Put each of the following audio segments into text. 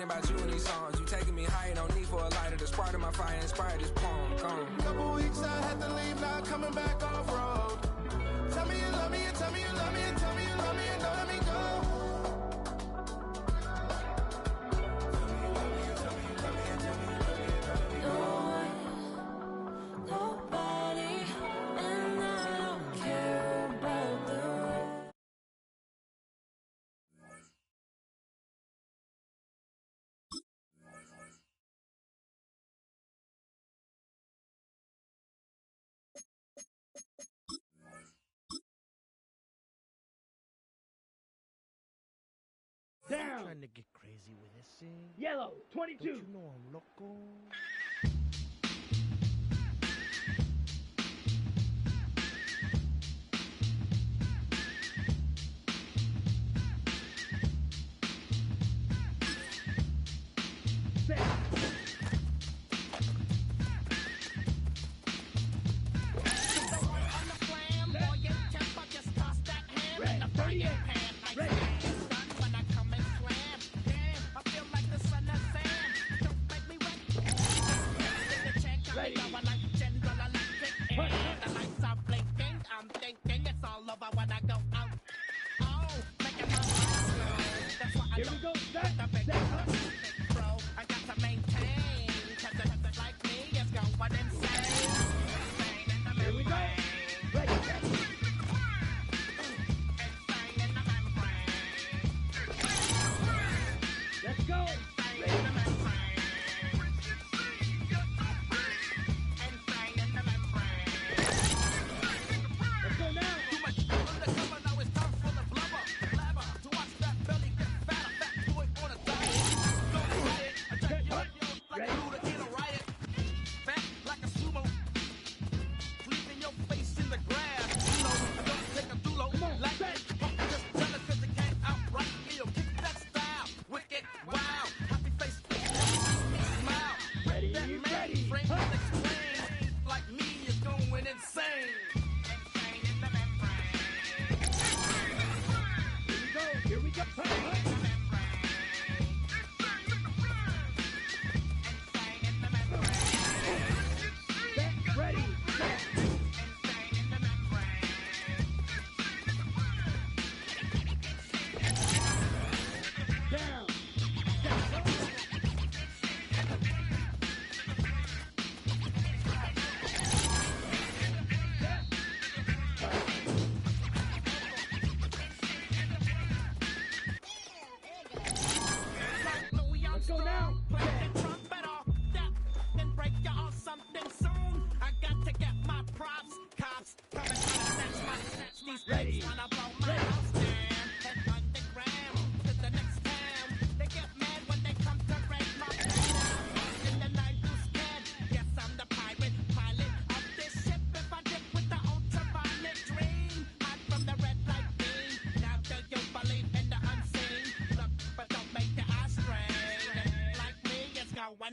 thinking about you in these songs. You taking me high, no need for a lighter. The spark of my fire inspired this poem. Gone. Couple weeks I had to leave, now coming back off road. Tell me you love me, and tell me you love me, and tell me you love me, and don't let me go. Down. I'm trying to get crazy with this thing. Yellow, 22. Don't you know I'm loco?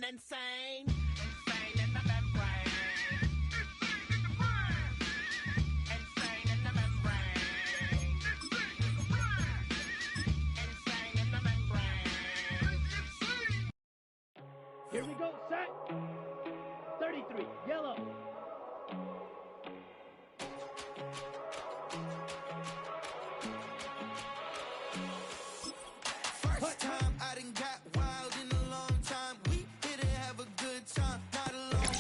Insane, insane in the membrane. Insane in the membrane. Insane in the membrane. Here we go, set. 33, yellow. First time I done got wild in a long time. We didn't have a good time, not a long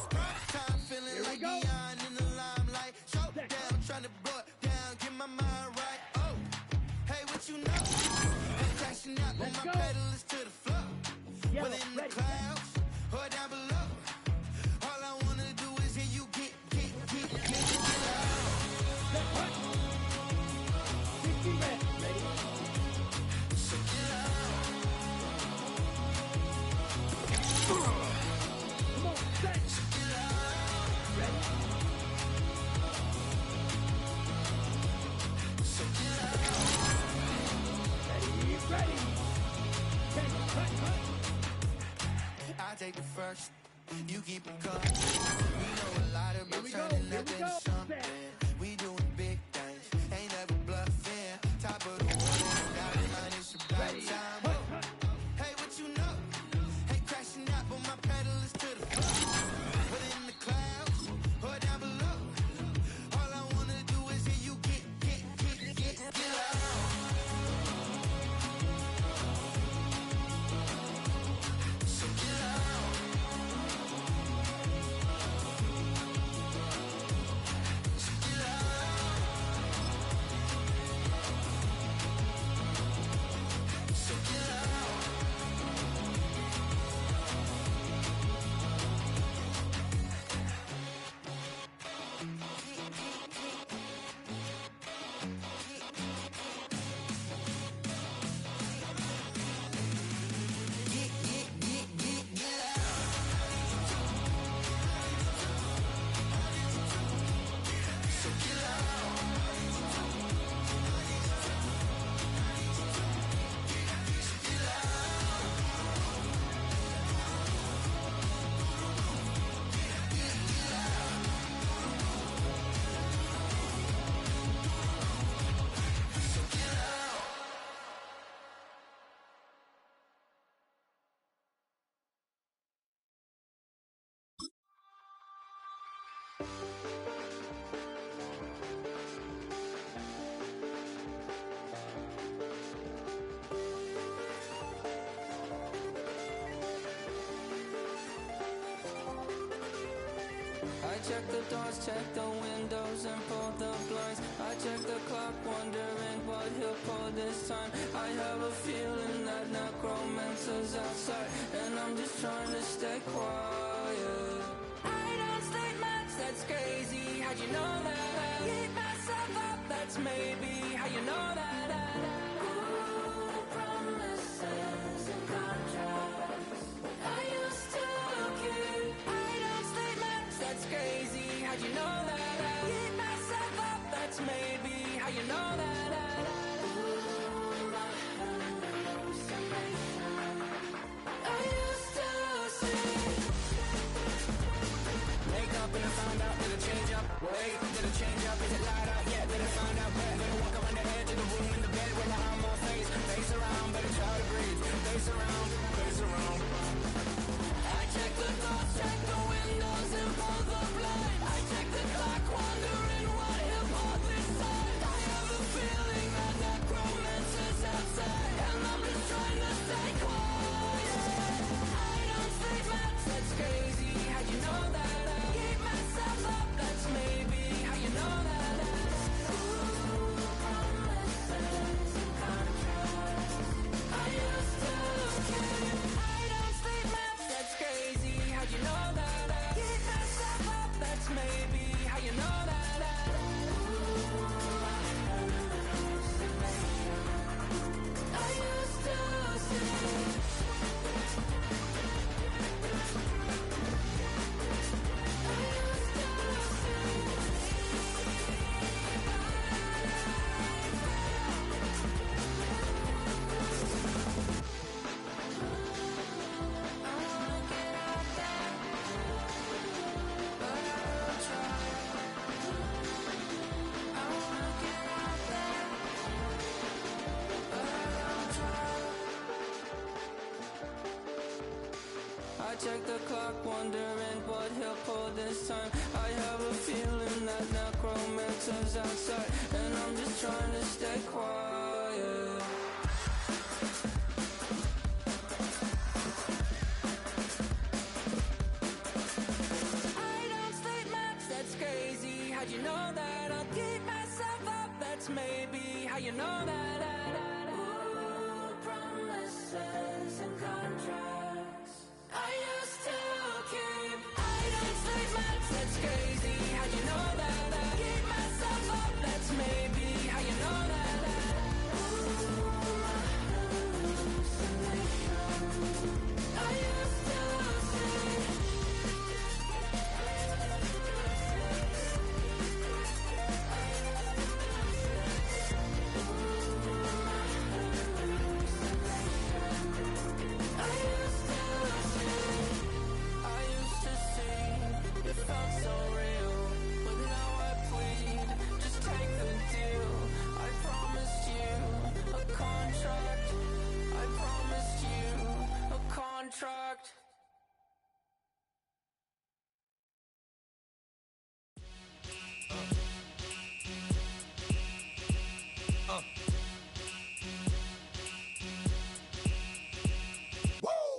time. Time feeling like beyond in the limelight. Showdown, trying to blow it down, get my mind right. Oh, hey, what you know? I'm crashing out when my pedal is to the floor. Whether in the clouds or down below. All I wanna do is hear you get I take the first, you keep it coming. We know a lot about turning nothing to something. We doing big things, ain't never bluffing. Top of the world, and down the line, it's about time. Hey, what you know? check the doors, check the windows, and pull the blinds. I check the clock, wondering what he'll pull this time. I have a feeling that necromancer's outside, and I'm just trying to stay quiet. I don't sleep much, that's crazy. How'd you know that? Keep myself up, that's maybe how you know that. Ooh, promises and contracts I used to keep. I don't sleep much, that's crazy. How'd you know that? Keep myself up, that's maybe how you know that. Ooh, my hallucination I used to see. Wake up and I found out, did it change up? Wait, did it change up? Is it light up? Yeah, did it find out where? Gonna walk around the edge of the room in the bed with my arm on my face. Face around, better try to breathe. Face around, face around. I check the doors, check the windows, and pull the blind. I check the clock, wondering what he'll pull this time. I have a feeling that necromancer's outside, and I'm just trying to stay quiet. I don't sleep much, that's crazy. How'd you know that? Keep myself up, that's maybe how you know that. Ooh, promises and contracts I used to keep. I don't sleep much, that's crazy. How'd you know that? Keep myself up, that's maybe how you know that. Ooh, my hallucination I used to see. I check the clock, wondering what he'll pull this time. I have a feeling that necromancer's outside, and I'm just trying to stay quiet. I don't sleep much, that's crazy. How'd you know that? I'll keep myself up, that's maybe how you know that. Ooh, promises and contracts I used to keep. I don't sleep much, that's crazy. How'd you know that? Keep myself up, that's maybe how you know that. Ooh, my hallucination I used to see. Contract.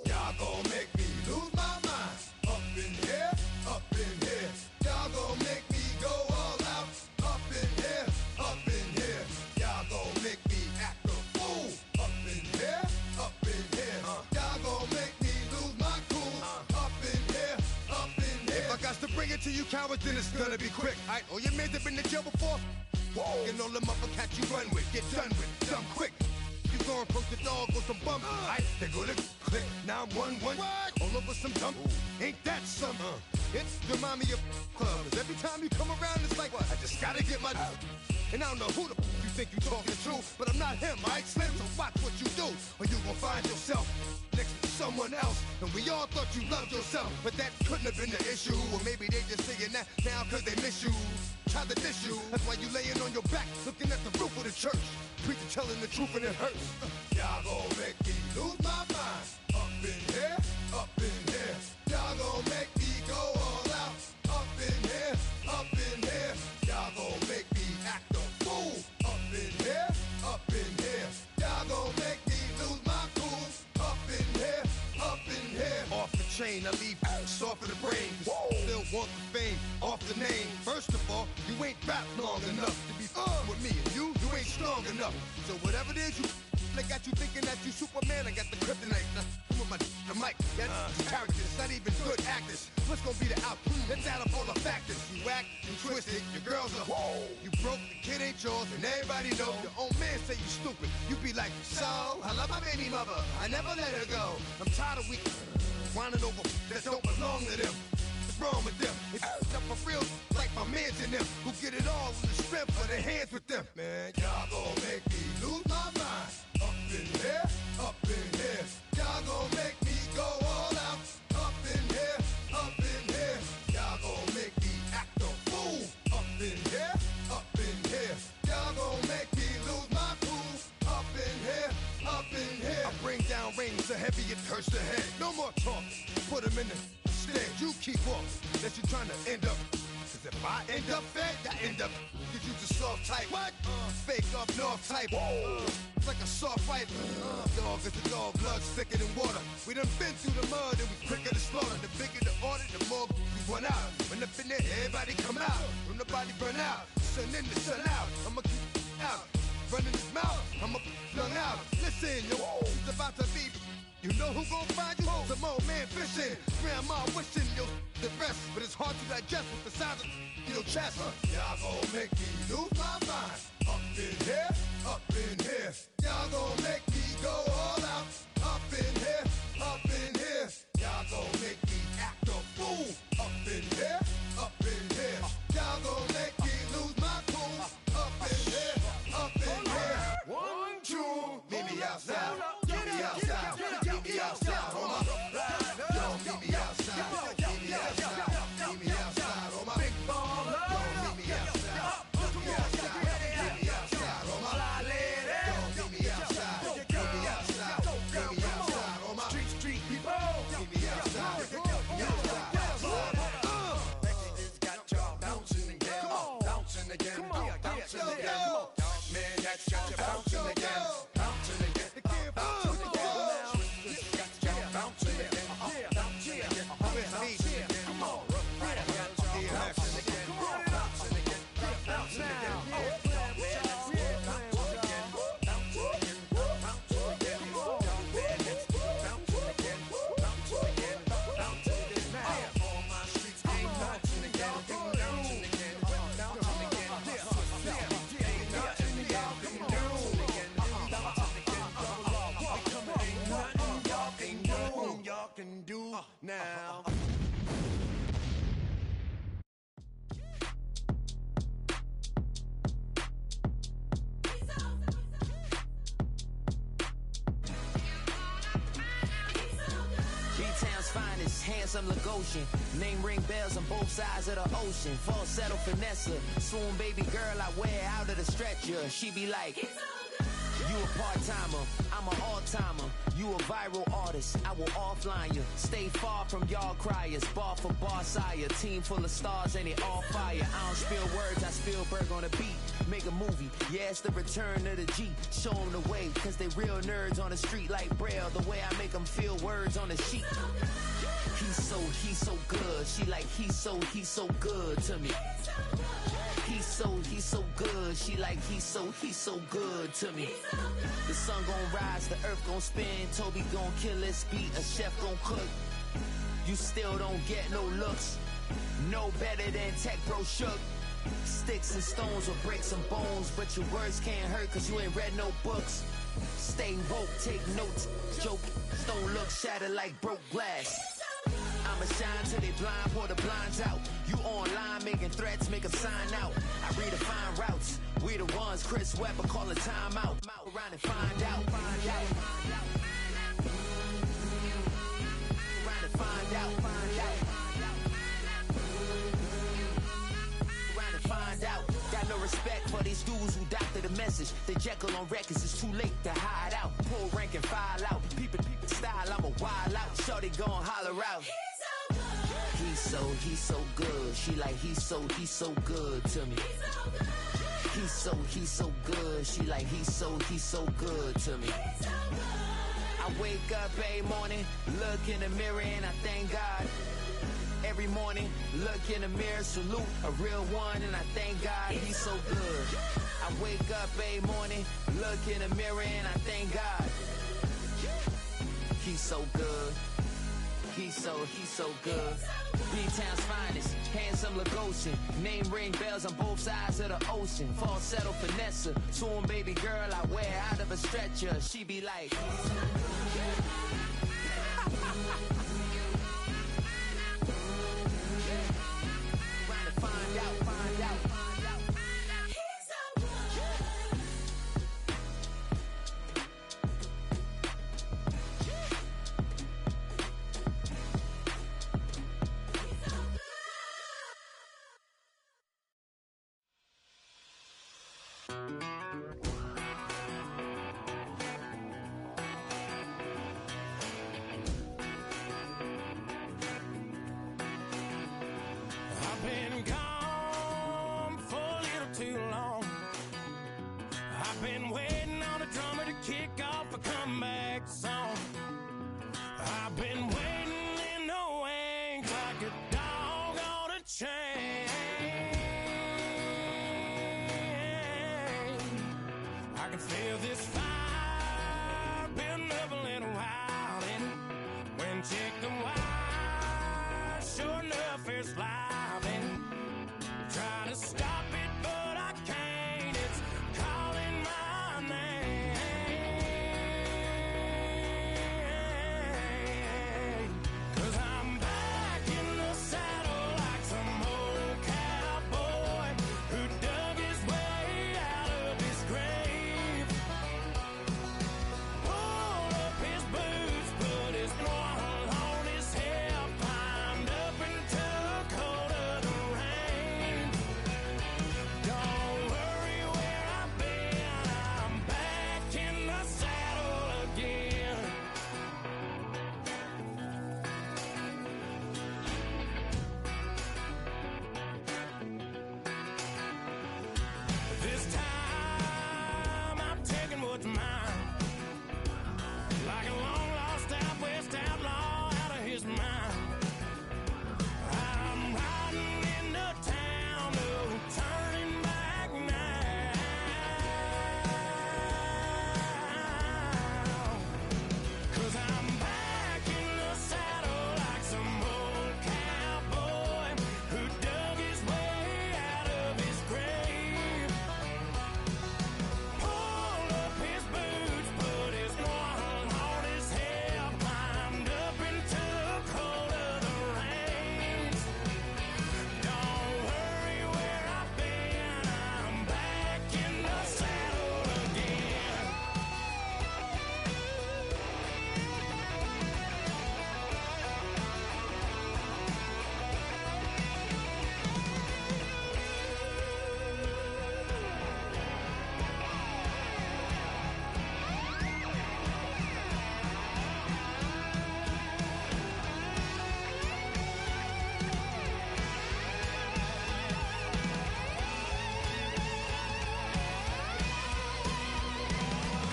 Y'all gon' make me lose my mind. Up in here, up in here. Y'all gon' make me go all out. Up in here, up in here. Y'all gon' make me act a fool. Up in here, up in here. Y'all gon' make me lose my cool. Up in here, up in here. If I got to bring it to you cowards, then it's gonna be quick. Alright, all your men that been in jail before? Whoa. And all them uppercats you run with, get done with, done quick. You gon' approach the dog with some bump. Alright, they go to click. Now I'm 1-1. All over some dump. Ain't that something? It's remind me of club. 'Cause every time you come around, it's like, I just gotta get my. And I don't know who the you think you talking to, but I'm not him, alright, Slim? So watch what you do, or you gon' find yourself next to someone else. And we all thought you loved yourself, but that couldn't have been the issue. Or maybe they just saying that now 'cause they miss you. Tried to diss you, that's why you laying on your back, looking at the roof of the church. Preacher telling the truth and it hurts. Y'all gon' make me lose my mind. Up in here, up in here. Y'all gon' make me go all out. Up in here, up in here. Y'all gon' make me act a fool. Up in here, up in here. Y'all gon' make me lose my cool. Up in here, up in here. Off the chain, I leave soft in the brain. Still want the fame. Off enough. So whatever it is you they got you thinking that you Superman, I got the kryptonite. Now, come with the mic, that's characters, not even good actors. What's gonna be the output? Let's add up all the factors. You whack, you twisted, your girls are whoa. You broke, the kid ain't yours, and everybody know. Your own man say you stupid. You be like, so, I love my baby mother, I never let her go. I'm tired of weak, whining over that don't belong to them. What's wrong with them? It's up for real, like my mans in them, who get it all in the strength of their hands with them. Man, y'all gon' make me lose my mind. Up in here, up in here. Y'all gon' make me go all out. Up in here, up in here. Y'all gon' make me act a fool. Up in here, up in here. Y'all gon' make me lose my cool. Up in here, up in here. I bring down rain so heavy it hurts the head. No more talk, put them in the stand. You keep walking, that you trying to end up. Cause if I end up fed, I end up. Cause you the soft type. What? Fake up north type. It's like a soft fight. Dog is a dog, blood thicker than water. We done been through the mud and we quicker to slaughter. The bigger the order, the more we run out. When up in there, everybody come out. When the body burn out, sun in the sun out. I'ma keep out. Running his mouth, I'ma flung out. Listen, yo, it's about to be. You know who gon' find you? Some old man fishing. Grandma wishing you the best, but it's hard to digest with the sound of your chest. Y'all gon' make me lose my mind. Up in here, up in here. Y'all gon' make me go all out. Up in here, up in here. Y'all gon' make me act a fool. Up in here, up in here. Y'all gon' make me lose my cool. Up in here, up in here. 1, 2, meet me outside. Meet me outside. Meet me outside. On my yo, meet me outside. Meet me outside. Meet me outside. On my big ball. Yo, meet me outside. Meet me outside. Meet me outside. On my yo, meet me outside. Meet me outside. Meet me outside. On my street people. Meet me outside. Meet me outside. It's got y'all bouncing again. Bouncing again. Bouncing again. Man, that's got you bouncing again. Bouncing again. Bouncing again. Bouncing again. Bouncing again. Come on. Bouncing again. Bouncing again. Bouncing again. All my streets ain't bouncing again. Bouncing again. Bouncing again. Ain't nothing y'all can do. Ain't nothing y'all can do now. B-Town's finest, handsome Lagosian. Name ring bells on both sides of the ocean. Falsetto Vanessa, swoon baby girl I wear out of the stretcher. She be like, you a part-timer, I'm an all-timer. You a viral artist, I will offline you. Stay far from y'all criers, bar for bar sire. Team full of stars and it all fire. I don't spill words, I Spielberg on a beat. Make a movie, yeah, it's the return of the G. Show them the way, cause they real nerds on the street like Braille. The way I make them feel words on the sheet. He's so good. She like, he's so good to me. He's so good. She like, he's so good to me. The sun gon' rise, the earth gon' spin. Toby gon' kill this beat, a chef gon' cook. You still don't get no looks. No better than Tech Bro Shook. Sticks and stones will break some bones, but your words can't hurt cause you ain't read no books. Stay woke, take notes, joke. Stone look shattered like broke glass. I'ma shine till they blind, pour the blinds out. You online making threats, make them sign out. I redefine routes. We the ones Chris Webber call a timeout. Around and find out. Around and find out. Around and find out. Got no respect for these dudes who doctor the message. They Jekyll on records, it's too late to hide out. Pull rank and file out. People style, I'm a wild out. Shorty gon' holler out. He's so good. She like, he's so good to me. He's so good. She like, he's so good to me. I wake up every morning, look in the mirror and I thank God. every morning, look in the mirror, salute a real one, and I thank God he's so good. I wake up every morning, look in the mirror, and I thank God he's so good. He's so good. B-Town's finest, handsome Lagosian. Name ring bells on both sides of the ocean. Falsetto finesse, swoon baby girl I wear out of a stretcher. She be like, trying to find out. I've been gone for a little too long. I've been waiting on the drummer to kick off a comeback song. I've been waiting in the wings like a dog on a chain. I can feel this fire building up a little while, and when chicken wire, sure enough, it's live, and try to stop it, but I can't. It's calling my name. 'Cause I'm back in the saddle like some old cowboy who dug his way out of his grave. Pulled up his boots, put his one on his hip, climbed up into the cold of the rain. Don't worry where I've been, I'm back in the saddle again. This time I'm taking what's mine, like a long lost out west outlaw out of his mind. I'm riding into town, no turning back now. 'Cause I'm back in the saddle like some old cowboy who dug his way out of his grave. Pulled up his boots, put his one on his hip, climbed up into the cold of the rains. Don't worry where I've been, I'm back in the saddle again.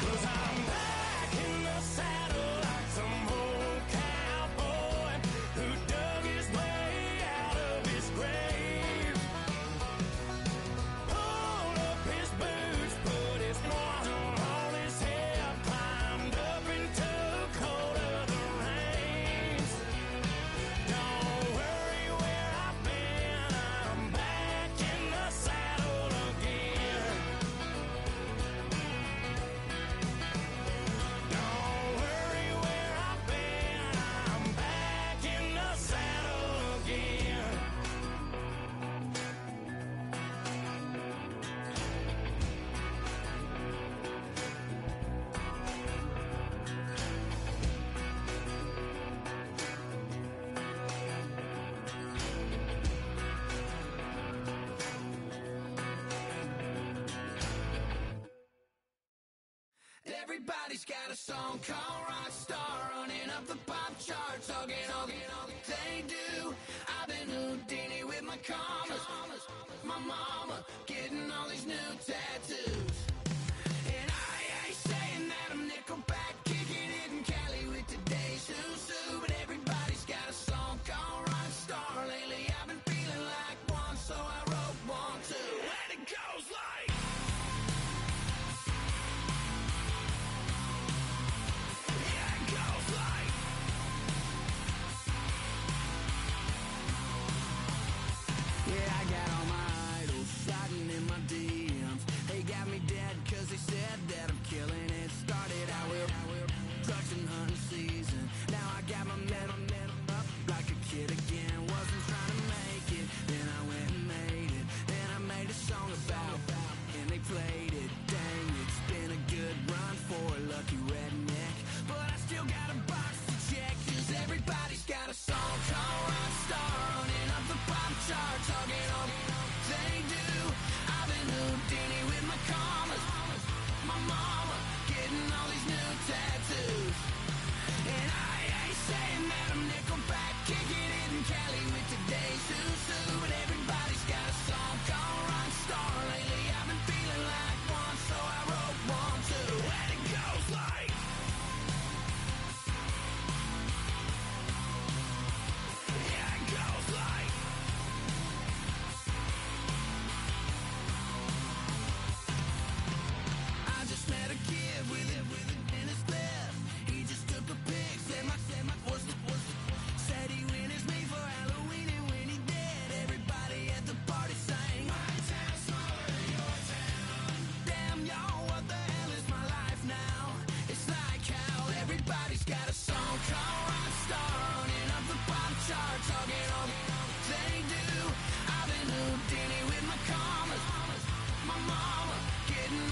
Cause I'm back in the saddle like some old cowboy who dug his way out of his grave. Pulled up his boots, put his one on his hip, climbed up into the cold of the rains. Don't worry where I've been, I'm back in the saddle again. Don't worry where I've been, I'm back in the saddle again. Everybody's got a song called Rockstar, running up the pop charts, hugging all they do. I've been Houdini with my commas, my mama getting all these new tattoos. And I ain't saying that I'm Nickelback, kicking it in Cali with today's Susu, but everybody's got a song called Rockstar.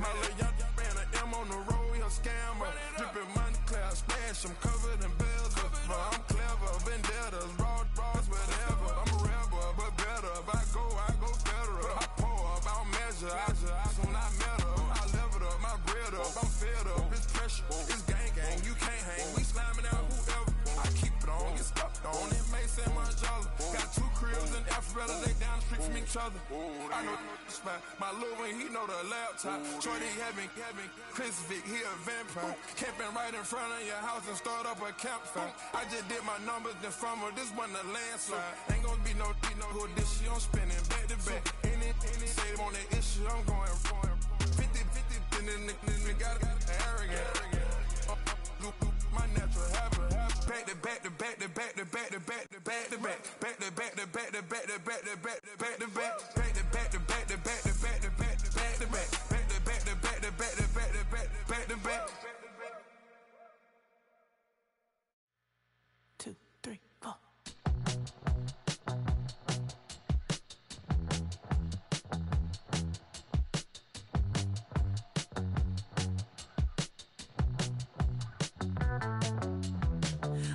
My little young man, an M on the road, he a scammer. Dripping money cloud, splash, I'm covered in bells. I'm clever, vendettas, raw, whatever. I'm a rebel, but better. If I go federal. I pour up, I don't measure. I soon I met her. I leveled up, my bread up. I'm fed up, it's pressure. It's gang, you can't hang. We slamming out whoever. I keep it on, get stuck on. It may say Manjala. Got 2 cribs in Alpharetta, they down the street from each other. I know the spot. My little one, he know the laptop. Shorty having Chris Vick, he a vampire. Camping right in front of your house and start up a campfire. I just did my numbers then from her, this wasn't a landslide. Ain't gonna be no good this shit, I'm spinning back to back. Any say on that issue, I'm going 50, and then nigga got arrogant. My natural habit. Back to back to back to back to back to back to back to back. Back to back to back to back to back to back to back to back. Back to back to back to back to back to back to back to back. Back to back to back to back to back to back to back. 2, 3, 4.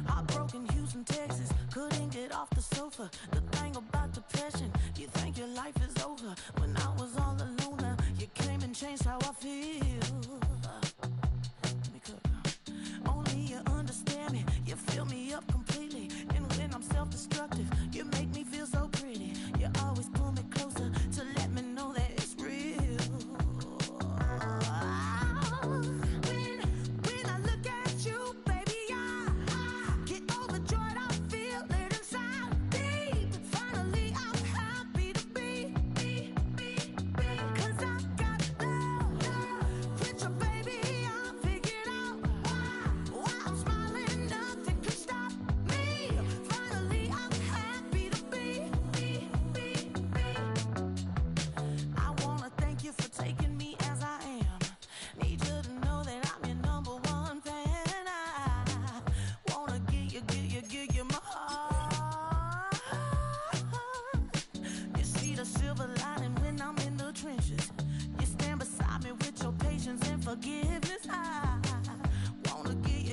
Heartbroken Houston, Texas, couldn't get off the sofa. The thing about depression, you think your life is over. When I was all alone, you came and changed how I feel. Let me cook. Only you understand me, you fill me up completely. And when I'm self-destructive, you make me feel so pretty. You always pull me closer to let me know that it's real. When I look at you, baby, I get overjoyed. I feel it inside deep. Finally, I'm happy to be. 'Cause I got love with your baby. I figured out why I'm smiling. Nothing can stop me. Finally, I'm happy to be. I wanna thank you for taking me as I am. Need you to know that I'm your #1 fan. I wanna give you my heart. You see the silver lining when I'm in the trenches. You stand beside me with your patience and forgiveness. I wanna give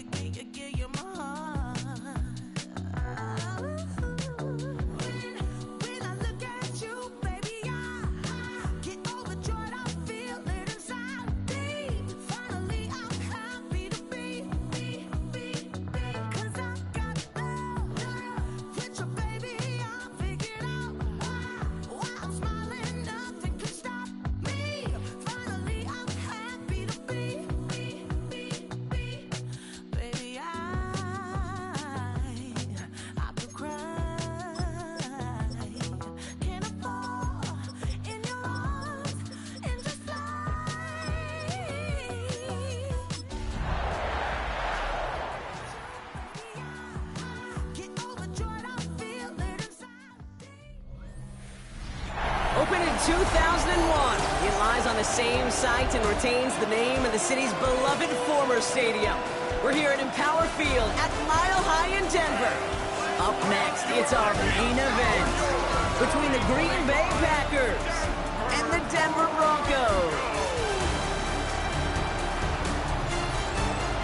you my heart. When I look at you, baby, I get overjoyed. I feel it inside deep. Finally, I'm happy to be. 'Cause I got love with your baby. I figured out why I'm smiling. Nothing can stop me. Finally, I'm happy to be. Baby, I could cry. Can I fall in your arms and just fly? Get overjoyed, I feel it inside. Opened in 2001, it lies on the same site and retains the name of the city's beloved former stadium. We're here at Empower Field at Mile High in Denver. Up next, it's our main event between the Green Bay Packers and the Denver Broncos.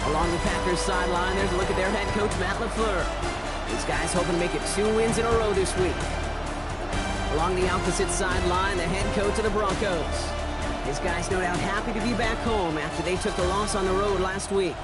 Along the Packers sideline, there's a look at their head coach, Matt LaFleur. These guys hoping to make it 2 wins in a row this week. Along the opposite sideline, the head coach of the Broncos. These guys no doubt happy to be back home after they took the loss on the road last week.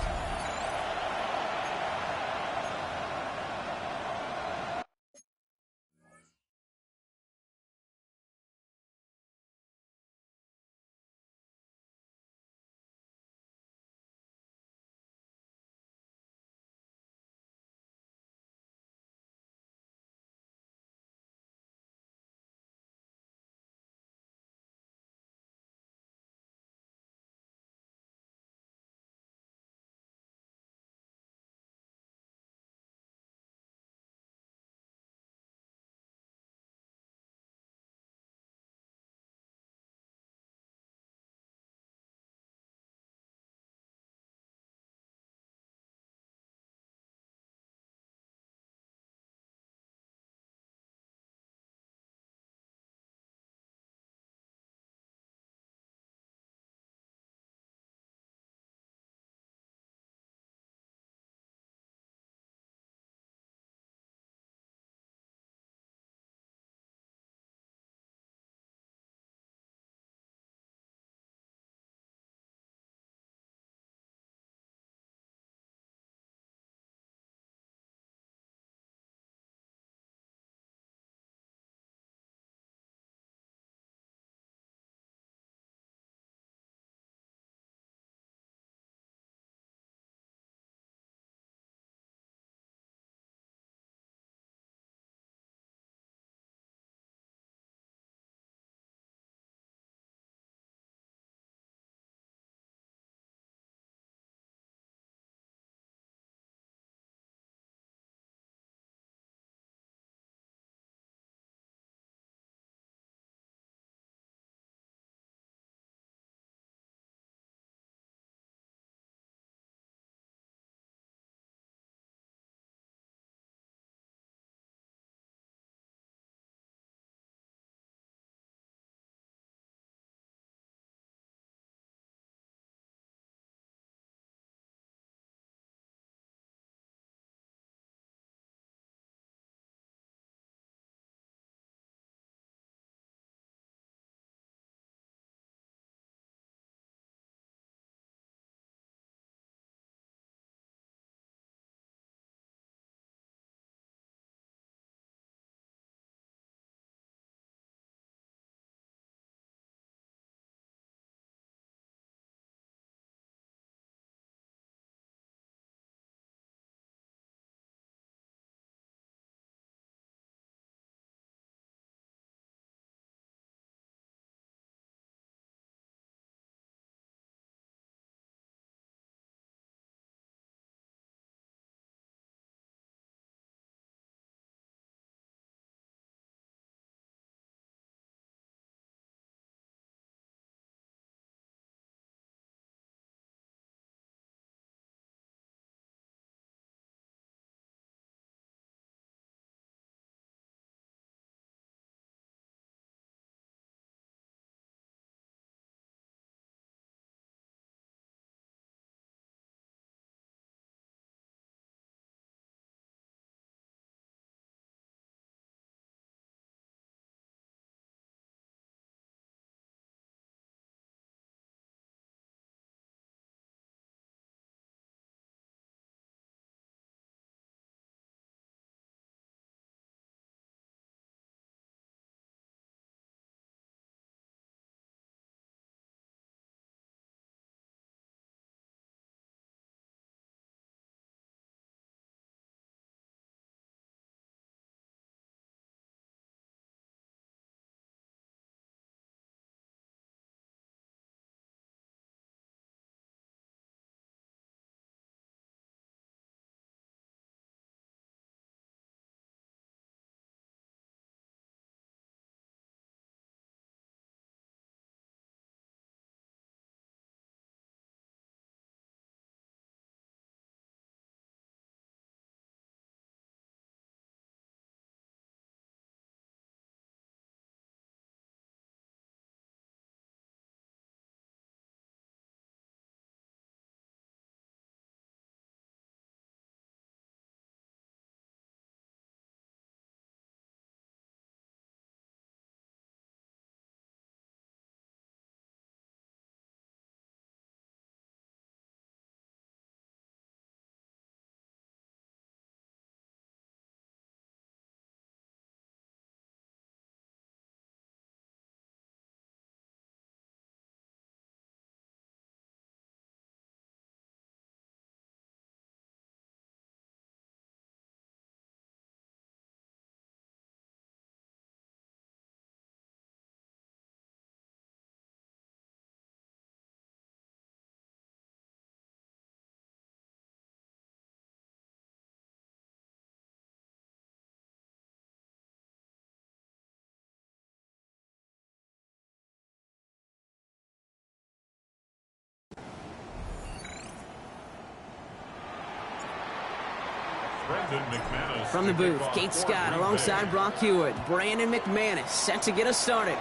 From the booth, Kate Scott alongside Brock Hewitt. Brandon McManus set to get us started.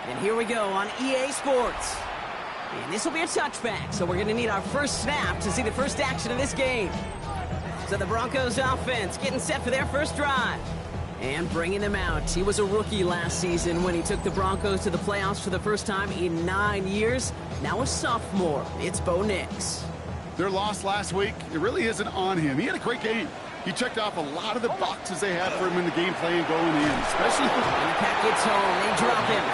And here we go on EA Sports. And this will be a touchback, so we're going to need our first snap to see the first action of this game. So the Broncos offense getting set for their first drive. And bringing them out. He was a rookie last season when he took the Broncos to the playoffs for the first time in 9 years. Now a sophomore. It's Bo Nix. Their loss last week, it really isn't on him. He had a great game. He checked off a lot of the boxes they had for him in the game plan going in, especially when the pack gets home. They drop him.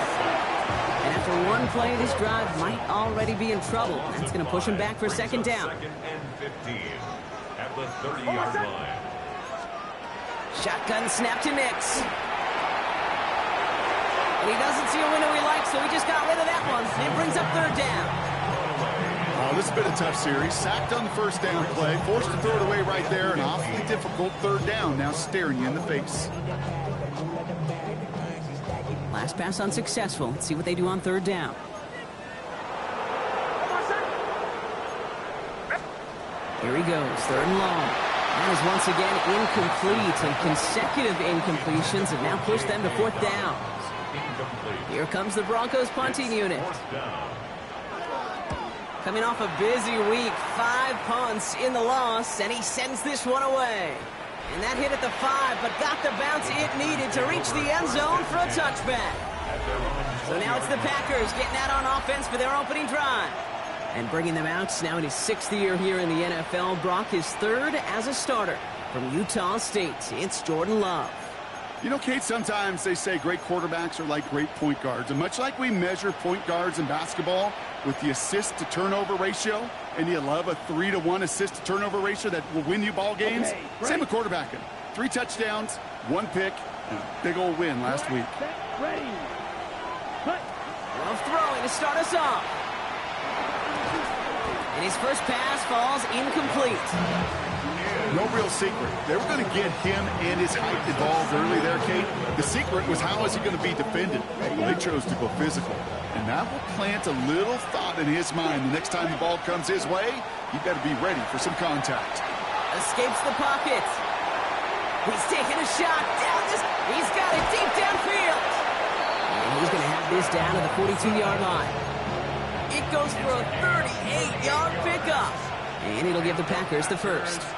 And after one play, this drive might already be in trouble. That's going to push him back for second down. Second and 15 at the 30-yard line. Shotgun snap to Nix. And he doesn't see a window he likes, so he just got rid of that one. It brings up third down. Oh, this has been a tough series. Sacked on the first down play, forced to throw it away right there. An awfully difficult third down now staring you in the face. Last pass unsuccessful. Let's see what they do on third down. Here he goes, third and long. That is once again incomplete, and consecutive incompletions have now pushed them to fourth down. Here comes the Broncos punting unit. Coming off a busy week, 5 punts in the loss, and he sends this one away. And that hit at the 5, but got the bounce it needed to reach the end zone for a touchback. So now it's the Packers getting out on offense for their opening drive. And bringing them out now in his 6th year here in the NFL. Brock is 3rd as a starter from Utah State. It's Jordan Love. You know, Kate, sometimes they say great quarterbacks are like great point guards. And much like we measure point guards in basketball with the assist-to-turnover ratio, and you love a 3-to-1 assist-to-turnover ratio that will win you ball games, same with quarterbacking. 3 touchdowns, 1 pick, and a big old win last week. Love throwing to start us off. And his first pass falls incomplete. No real secret. They were going to get him and his height involved early there, Kate. The secret was how is he going to be defended? Well, they chose to go physical. And that will plant a little thought in his mind. The next time the ball comes his way, he better be ready for some contact. Escapes the pocket. He's taking a shot down this. He's got it deep downfield. And he's going to have this down to the 42-yard line. It goes for a 38-yard pickup. And it'll give the Packers the first. 38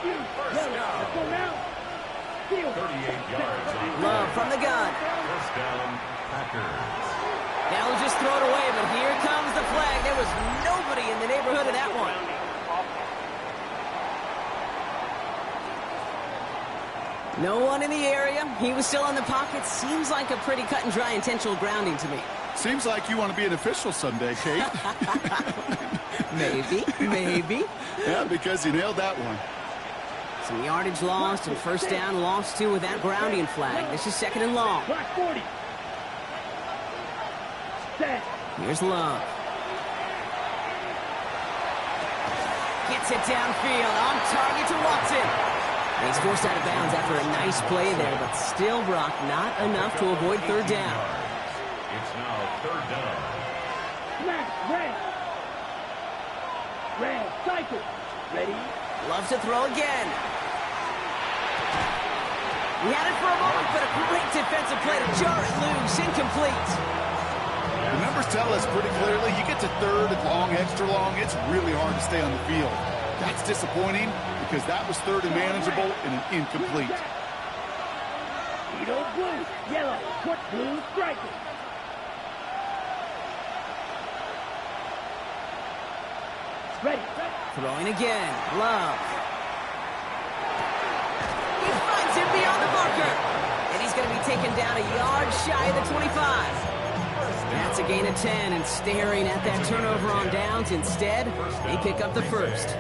yards. Love from the gun. First down, Packers. Now he'll just throw it away, but here comes the flag. There was nobody in the neighborhood of that one. No one in the area. He was still in the pocket. Seems like a pretty cut and dry intentional grounding to me. Seems like you want to be an official someday, Kate. Maybe. Yeah, because you nailed that one. Some yardage lost and first down lost too with that grounding flag. This is second and long. Here's Love. Gets it downfield on target to Watson. And he's forced out of bounds after a nice play there, but still, Brock, not enough to avoid third down. It's now third down. Red, cycle. Ready? Loves to throw again. He had it for a moment, but a great defensive play to jar it loose. Incomplete. The numbers tell us pretty clearly, you get to third and long, extra long, it's really hard to stay on the field. That's disappointing because that was third and manageable and an incomplete. Edo blue, yellow, put blue striking. Ready. Throwing again. Love. He finds him beyond the marker. And he's going to be taken down a yard shy of the 25. That's a gain of 10, and staring at that turnover on downs instead, they pick up the first.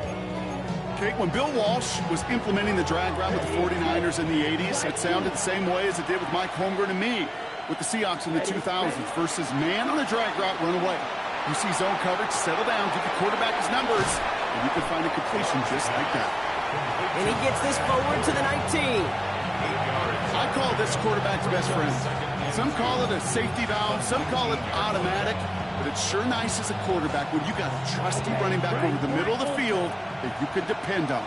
Kate, when Bill Walsh was implementing the drag route with the 49ers in the 80s, it sounded the same way as it did with Mike Holmgren and me with the Seahawks in the 2000s versus man on a drag route, run away. You see zone coverage, settle down, give the quarterback his numbers, and you can find a completion just like that. And he gets this forward to the 19. I call this quarterback's best friend. Some call it a safety valve, some call it automatic, but it's sure nice as a quarterback when you got a trusty running back over the middle of the field that you can depend on.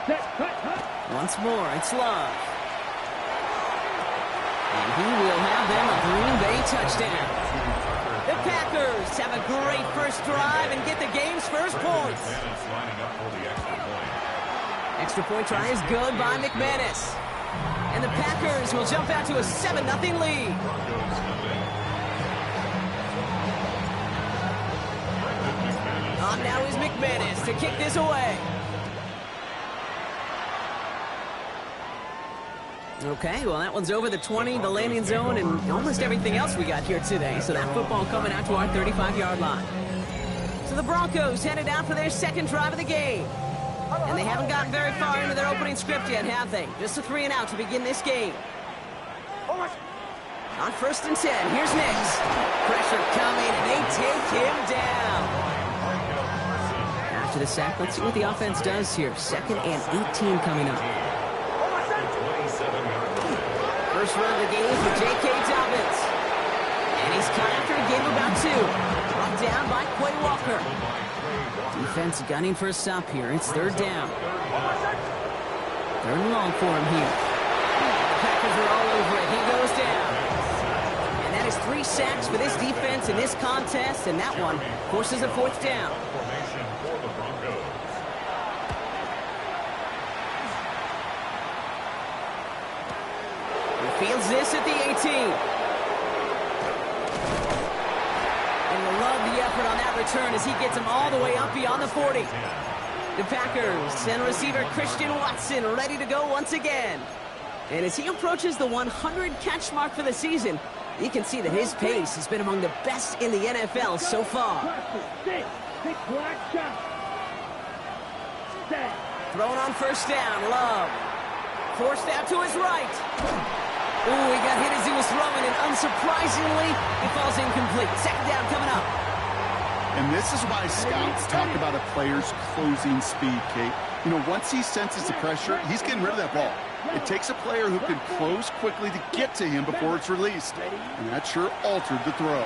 Once more, it's Love. And he will have them a Green Bay touchdown. The Packers have a great first drive and get the game's first points. Extra point try is good by McManus. And the Packers will jump out to a 7-0 lead. On now is McManus to kick this away. Okay, well, that one's over the 20, the landing zone, and almost everything else we got here today. So that football coming out to our 35-yard line. So the Broncos headed out for their second drive of the game. And they haven't gotten very far into their opening script yet, have they? Just a 3-and-out to begin this game. On 1st and 10, here's Nix. Pressure coming, and they take him down. After the sack, let's see what the offense does here. 2nd and 18 coming up. First run of the game for J.K. Dobbins. And he's cut after a game of about 2. Brought down by Quay Walker. Defense gunning for a stop here. It's 3rd down. 3rd and long for him here. The Packers are all over it. He goes down. And that is 3 sacks for this defense in this contest. And that one forces a 4th down. Fields this at the 18. And we'll love the effort on that return as he gets him all the way up beyond the 40. The Packers send receiver Christian Watson ready to go once again. And as he approaches the 100-catch mark for the season, you can see that his pace has been among the best in the NFL so far. Thrown on 1st down, Love. Forced out to his right. Ooh, he got hit as he was throwing, and unsurprisingly, he falls incomplete. 2nd down coming up. And this is why scouts talk about a player's closing speed, Kate. You know, once he senses the pressure, he's getting rid of that ball. It takes a player who can close quickly to get to him before it's released. And that sure altered the throw.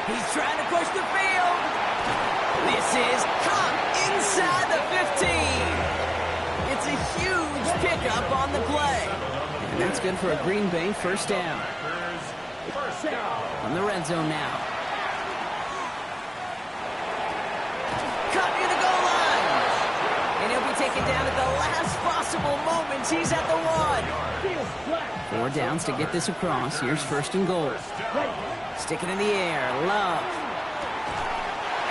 He's trying to push the field. This is caught inside the 15. It's a huge pickup on the play. And that's good for a Green Bay 1st down. On the red zone now. Cut near the goal line. And he'll be taken down at the last possible moment. He's at the 1. 4 downs to get this across. Here's 1st and goal. Stick it in the air. Love.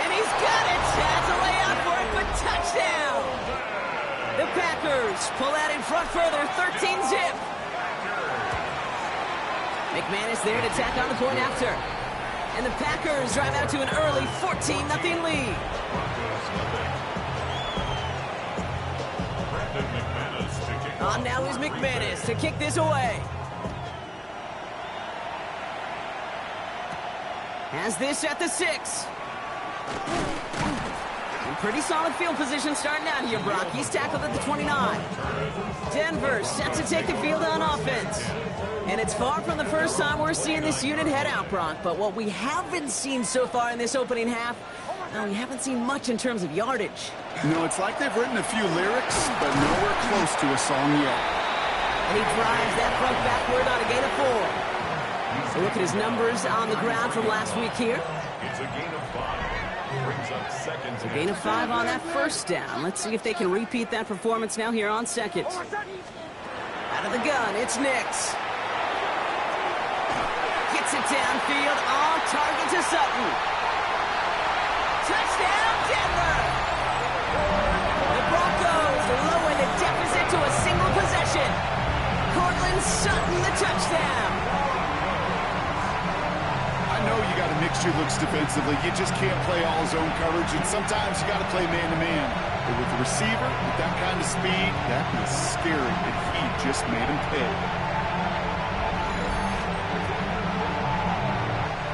And he's got it. Has a layout for it, but touchdown. The Packers pull out in front further. 13-zip. McManus there to tack on the point after. And the Packers drive out to an early 14-0 lead. On now is McManus to kick this away. Has this at the 6. Pretty solid field position starting out here, Brock. He's tackled at the 29. Denver set to take the field on offense. And it's far from the first time we're seeing this unit head out, Brock. But what we haven't seen so far in this opening half, we haven't seen much in terms of yardage. You know, it's like they've written a few lyrics, but nowhere close to a song yet. And he drives that front backward on a gain of 4. So look at his numbers on the ground from last week here. It's a gain of 5. Brings up 2nd. It's a gain of 5 on that 1st down. Let's see if they can repeat that performance now here on 2nd. Out of the gun, it's Nix. Gets it downfield, on target to Sutton. Touchdown, Denver! The Broncos lower the deficit to a single possession. Cortland Sutton, the touchdown. I know you got to mix your looks defensively. You just can't play all zone coverage, and sometimes you got to play man-to-man. But with the receiver, with that kind of speed, that is scary, and he just made him pay.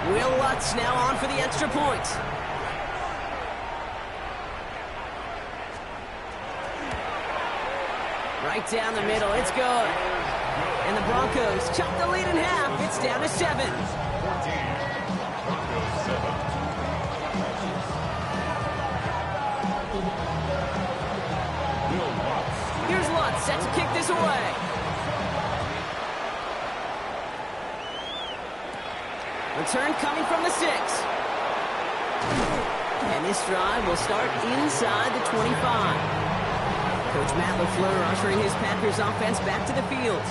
Will Lutz now on for the extra point. Right down the middle, it's good. And the Broncos chop the lead in half. It's down to 7. Here's set to kick this away. Return coming from the 6. And this drive will start inside the 25. Coach Matt LaFleur ushering his Packers offense back to the field.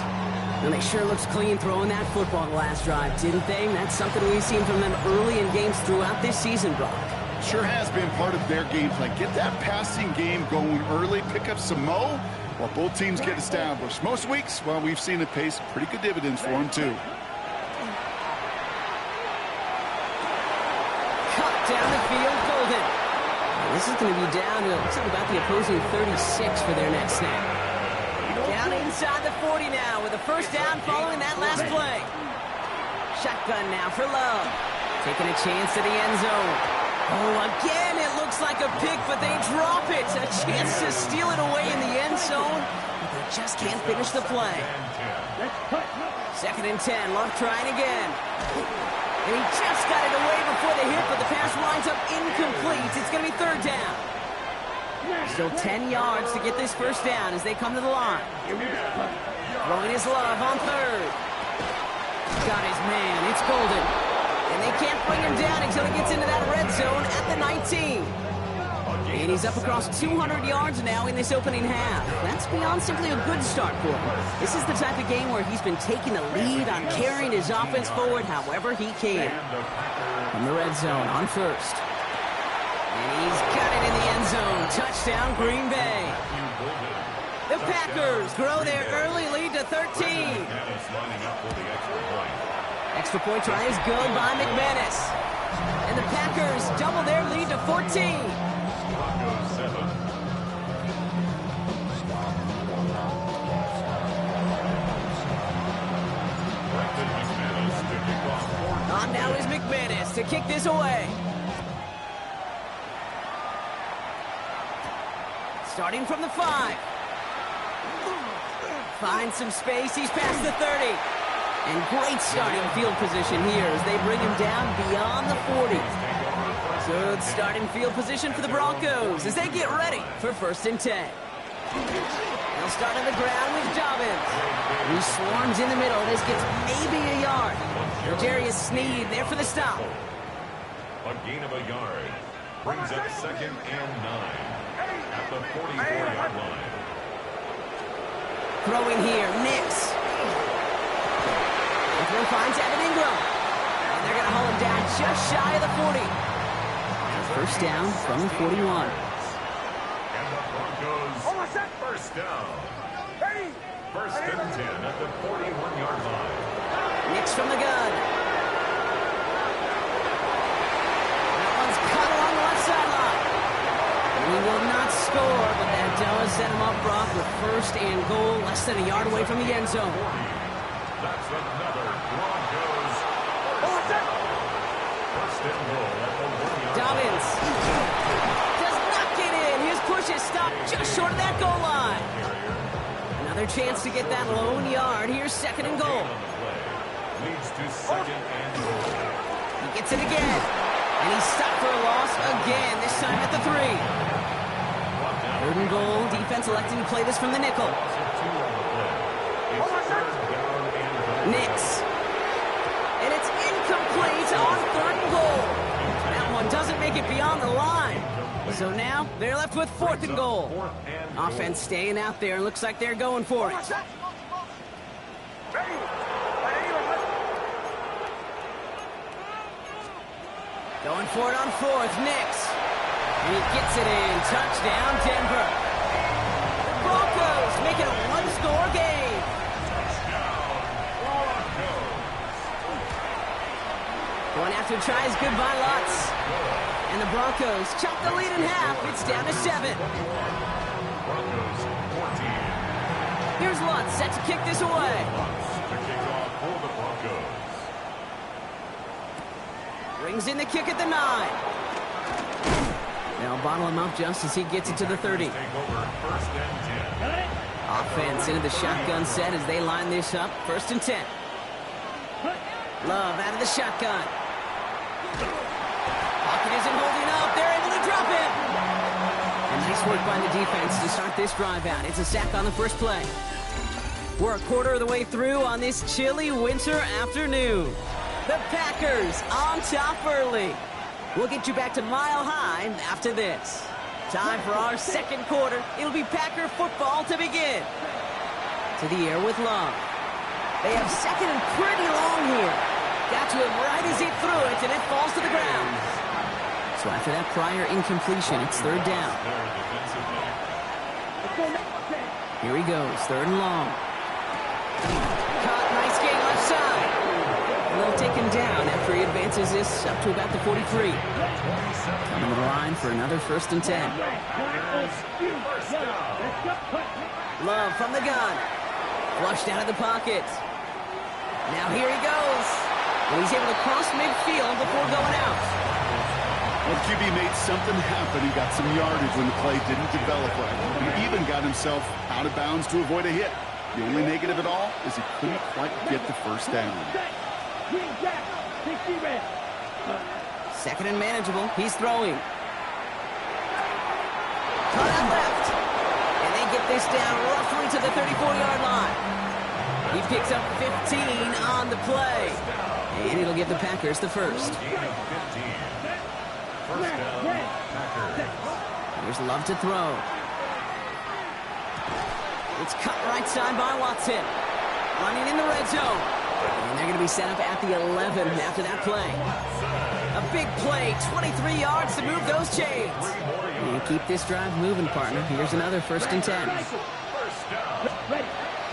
And they sure looks clean throwing that football the last drive, didn't they? That's something we've seen from them early in games throughout this season, Brock. Sure has been part of their game plan. Get that passing game going early, pick up some mo while both teams get established. Most weeks, well, we've seen it pay some pretty good dividends for them, too. Cut down the field, Golden. This is going to be down to something about the opposing 36 for their next snap. Down inside the 40 now with a first down following that last play. Shotgun now for Love. Taking a chance to the end zone. Oh, again, it looks like a pick, but they drop it. A chance to steal it away in the end zone, but they just can't finish the play. 2nd and 10, Love trying again. And he just got it away before the hit, but the pass winds up incomplete. It's going to be 3rd down. Still 10 yards to get this first down as they come to the line. Throwing his Love on 3rd. Got his man. It's Golden. And they can't bring him down until he gets into that red zone at the 19. And he's up across 200 yards now in this opening half. That's beyond simply a good start for him. This is the type of game where he's been taking the lead on carrying his offense forward however he can. From the red zone on 1st. And he's got it in the end zone. Touchdown, Green Bay. The Packers grow their early lead to 13. Extra point try is good by McManus. And the Packers double their lead to 14. On now is McManus to kick this away. Starting from the 5. Finds some space. He's past the 30. And great starting field position here as they bring him down beyond the 40. Good starting field position for the Broncos as they get ready for 1st and 10. They'll start on the ground with Dobbins. He swarms in the middle. This gets maybe a yard. Darius Sneed there for the stop. A gain of a yard. Brings up 2nd and 9 at the 44-yard line. Throwing here, Nix. The throw finds Evan Ingram. And they're going to haul him down just shy of the 40. First down from the 41. And the Broncos, first down. 1st and 10 at the 41-yard line. Nix from the gun. That one's cut along the left sideline. He will not score, but that does set him up, Brock, with 1st and goal, less than a yard away from the end zone. That's another Broncos. 1st and goal at the 1-yard line. Dobbins does not get in. His push is stopped just short of that goal line. Another chance to get that lone yard. Here's 2nd and goal. Leads to 2nd and goal. He gets it again. And he's stopped for a loss again, this time at the 3. 3rd and goal. Defense electing to play this from the nickel. Nix. And it's incomplete on 3rd and goal. That one doesn't make it beyond the line. So now they're left with 4th and goal. Offense staying out there. Looks like they're going for it. Going for it on 4th, Nix. And he gets it in. Touchdown, Denver. The Broncos make it a 1-score game. Going after tries good by Lutz. And the Broncos chop the lead in half. It's down to 7. Broncos 14. Here's Lutz set to kick this away. To kick off for the Broncos. Brings in the kick at the 9. They'll bottle him up just as he gets it to the 30. Take over 1st and 10. Offense into the shotgun set as they line this up. 1st and 10. Love out of the shotgun. Pocket isn't holding up. They're able to drop him. A nice Nice work by the defense to start this drive out. It's a sack on the first play. We're a quarter of the way through on this chilly winter afternoon. The Packers on top early. We'll get you back to Mile High after this. Time for our second quarter. It'll be Packer football to begin. To the air with Love. They have second and pretty long here. Got to him right as he threw it, and it falls to the ground. So after that prior incompletion, it's third down. Here he goes, third and long. Caught, nice gain left side. And they'll take him down after he advances this up to about the 43. Coming to the line for another 1st and 10. Love from the gun. Flushed out of the pocket. Now here he goes. And he's able to cross midfield before going out. Well, QB made something happen. He got some yardage when the play didn't develop right. He even got himself out of bounds to avoid a hit. The only negative at all is he couldn't quite get the first down. Second and manageable. He's throwing. Cut out left. And they get this down roughly to the 34-yard line. He picks up 15 on the play. And it'll give the Packers the first. Here's Love to throw. It's cut right side by Watson. Running in the red zone. And they're going to be set up at the 11 after that play. A big play, 23 yards to move those chains. And keep this drive moving, partner. Here's another 1st and 10.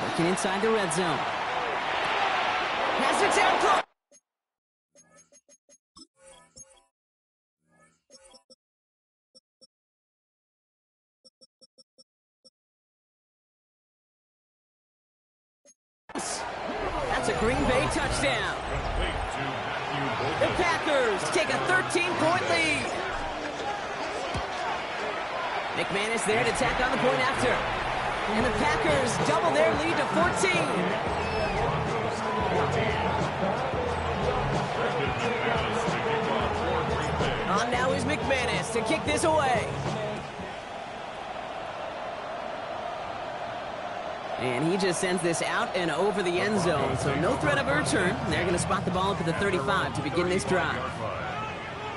Working inside the red zone. Has it down close. That's a Green Bay touchdown. The Packers take a 13-point lead. McManus there to tack on the point after. And the Packers double their lead to 14. On now is McManus to kick this away. And he just sends this out and over the end zone, so no threat of a return. They're going to spot the ball up at the 35 to begin this drive.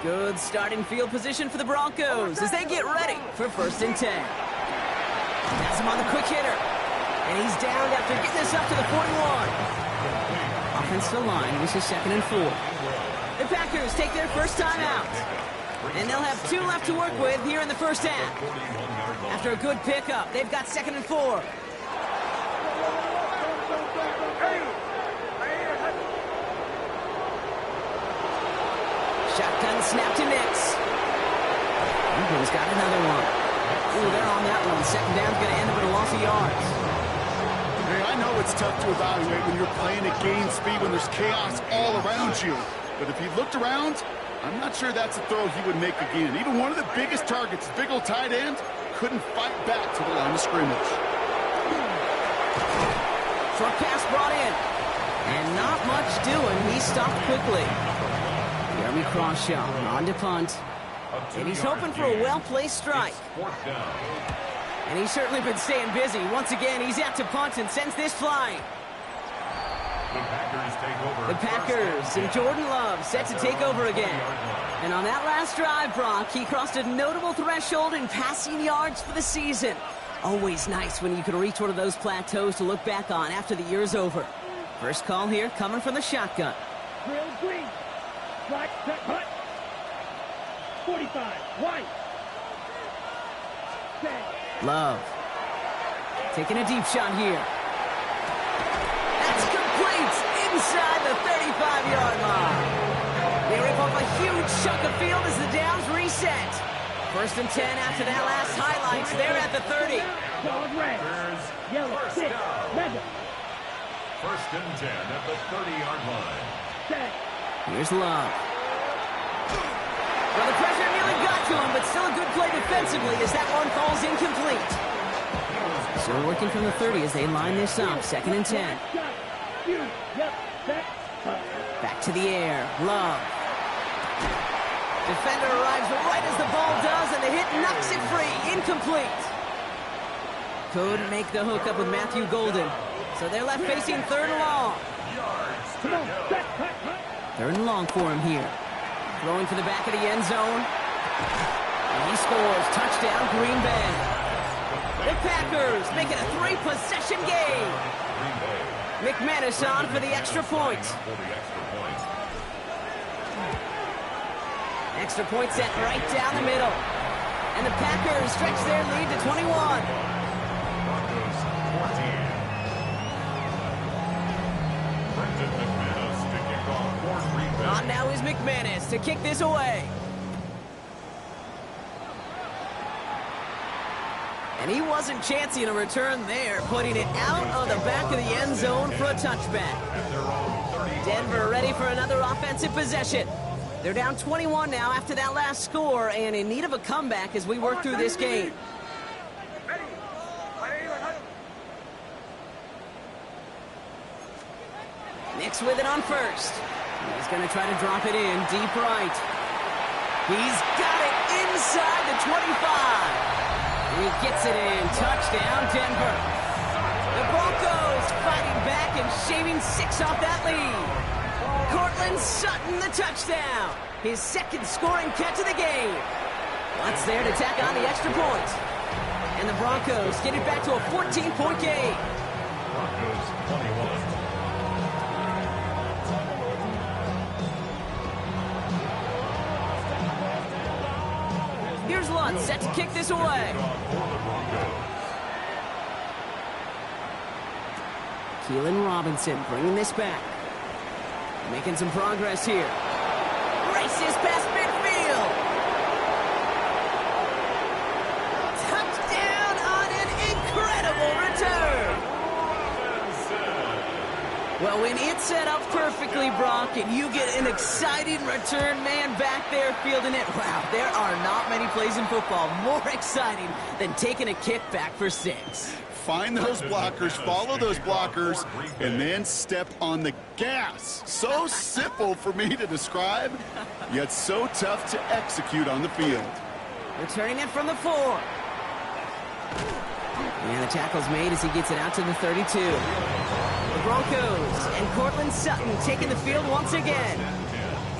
Good starting field position for the Broncos as they get ready for 1st and 10. Pass him on the quick hitter. And he's downed after getting this up to the 41. Offensive line, this is 2nd and 4. The Packers take their first time out. And they'll have 2 left to work with here in the first half. After a good pickup, they've got 2nd and 4. Shotgun snap to Nix. England's got another one. Ooh, they're on that one. Second down's going to end up with a loss of yards. Hey, I know it's tough to evaluate when you're playing at game speed when there's chaos all around you. But if he looked around, I'm not sure that's a throw he would make again. Even one of the biggest targets, big old tight end, couldn't fight back to the line of scrimmage. Short pass brought in. And not much doing. He stopped quickly. Jeremy Crawshaw on to punt. And he's hoping for a well-placed strike. And he's certainly been staying busy. Once again, he's out to punt and sends this flying. The Packers and Jordan Love set to take over again. And on that last drive, Brock, he crossed a notable threshold in passing yards for the season. Always nice when you can reach one of those plateaus to look back on after the year's over. First call here coming from the shotgun. Drill green. Black, set, cut. 45, white. Set. Love. Taking a deep shot here. That's complete inside the 35-yard line. They rip off a huge chunk of field as the downs reset. 1st and 10 after that last highlights. They're at the 30. Solid red. Yellow, 6, red. 1st and 10 at the 30-yard line. Set. Here's Love. Well, the pressure nearly got to him, but still a good play defensively as that one falls incomplete. So working from the 30 as they line this up. 2nd and 10. Back to the air. Love. Defender arrives right as the ball does, and the hit knocks it free. incomplete. Couldn't make the hookup with Matthew Golden. So they're left facing 3rd and long. Come on, back. 3rd and long for him here. Throwing to the back of the end zone. And he scores. Touchdown, Green Bay. The Packers make it a 3-possession game. McManus on for the extra point. Extra point set right down the middle. And the Packers stretch their lead to 21. On now is McManus to kick this away. And he wasn't chancing a return there, putting it out of the back of the end zone for a touchback. Denver ready for another offensive possession. They're down 21 now after that last score and in need of a comeback as we work through this game. Nix with it on first. He's going to try to drop it in deep right. He's got it inside the 25. He gets it in. Touchdown, Denver. The Broncos fighting back and shaving 6 off that lead. Cortland Sutton, the touchdown. His 2nd scoring catch of the game. That's there to tack on the extra point. And the Broncos get it back to a 14-point game. Broncos 21. Here's Lutz set to kick this away. Keelan Robinson bringing this back. Making some progress here. Races past midfield. Touchdown on an incredible return. Well, when it's set up perfectly, Brock, and you get an exciting return man back there fielding it, wow, there are not many plays in football more exciting than taking a kick back for 6. Find those blockers, follow those blockers, and then step on the gas. So simple for me to describe, yet so tough to execute on the field. Returning it from the 4. And the tackle's made as he gets it out to the 32. The Broncos and Cortland Sutton taking the field once again.